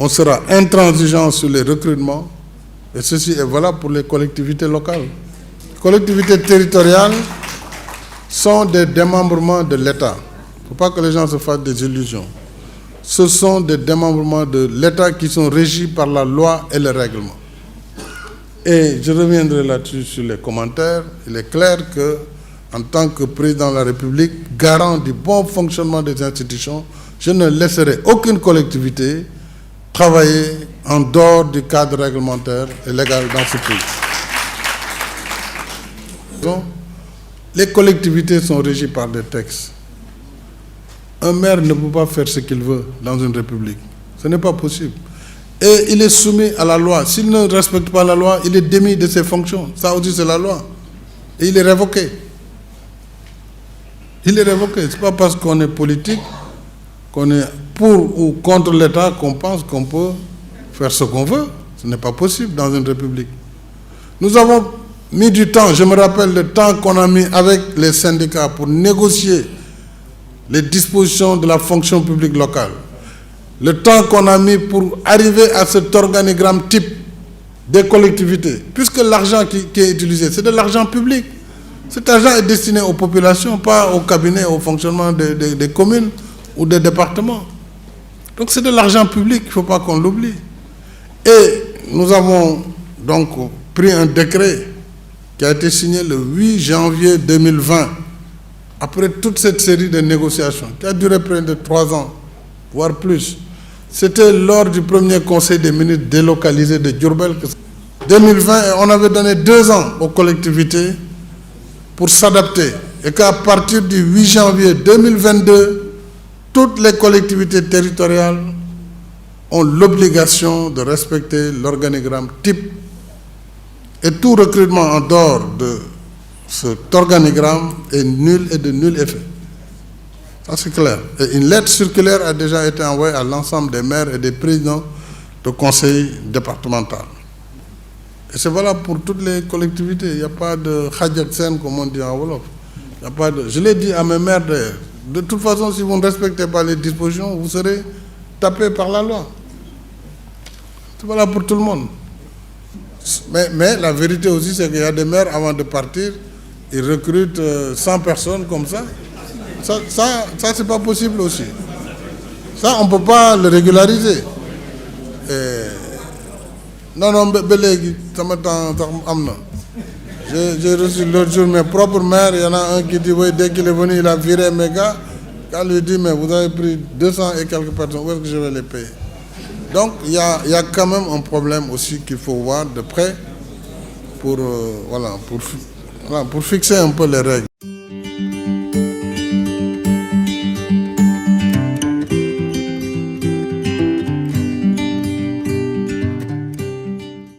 on sera intransigeant sur les recrutements, et ceci est valable pour les collectivités locales. Les collectivités territoriales sont des démembrements de l'État. Il ne faut pas que les gens se fassent des illusions. Ce sont des démembrements de l'État qui sont régis par la loi et le règlement. Et je reviendrai là-dessus sur les commentaires. Il est clair que, en tant que président de la République, garant du bon fonctionnement des institutions, je ne laisserai aucune collectivité travailler en dehors du cadre réglementaire et légal dans ce pays. Donc, les collectivités sont régies par des textes. Un maire ne peut pas faire ce qu'il veut dans une république. Ce n'est pas possible. Et il est soumis à la loi. S'il ne respecte pas la loi, il est démis de ses fonctions. Ça aussi, c'est la loi. Et il est révoqué. Il est révoqué. Ce n'est pas parce qu'on est politique, qu'on est pour ou contre l'État, qu'on pense qu'on peut faire ce qu'on veut. Ce n'est pas possible dans une république. Nous avons mis du temps. Je me rappelle le temps qu'on a mis avec les syndicats pour négocier les dispositions de la fonction publique locale. Le temps qu'on a mis pour arriver à cet organigramme type des collectivités, puisque l'argent qui est utilisé, c'est de l'argent public. Cet argent est destiné aux populations, pas au cabinet, au fonctionnement des communes ou des départements. Donc c'est de l'argent public, il ne faut pas qu'on l'oublie. Et nous avons donc pris un décret qui a été signé le 8 janvier 2020, après toute cette série de négociations, qui a duré près de 3 ans, voire plus. C'était lors du premier conseil des ministres délocalisé de Diourbel. 2020, on avait donné 2 ans aux collectivités pour s'adapter. Et qu'à partir du 8 janvier 2022, toutes les collectivités territoriales ont l'obligation de respecter l'organigramme type. Et tout recrutement en dehors de cet organigramme est nul et de nul effet. Ça, c'est clair. Et une lettre circulaire a déjà été envoyée à l'ensemble des maires et des présidents de conseil départemental. Et c'est valable pour toutes les collectivités. Il n'y a pas de khadjat sen, comme on dit en Wolof. Il y a pas de... Je l'ai dit à mes maires d'ailleurs. De toute façon, si vous ne respectez pas les dispositions, vous serez tapé par la loi. C'est valable pour tout le monde. Mais la vérité aussi, c'est qu'il y a des maires, avant de partir, ils recrutent 100 personnes comme ça. Ça c'est pas possible aussi. Ça, on ne peut pas le régulariser. Non, j'ai reçu l'autre jour mes propres maires. Il y en a un qui dit, oui, dès qu'il est venu, il a viré mes gars. Quand lui dit, mais vous avez pris 200 et quelques personnes, où est-ce que je vais les payer? Donc, il y a quand même un problème aussi qu'il faut voir de près pour fixer un peu les règles.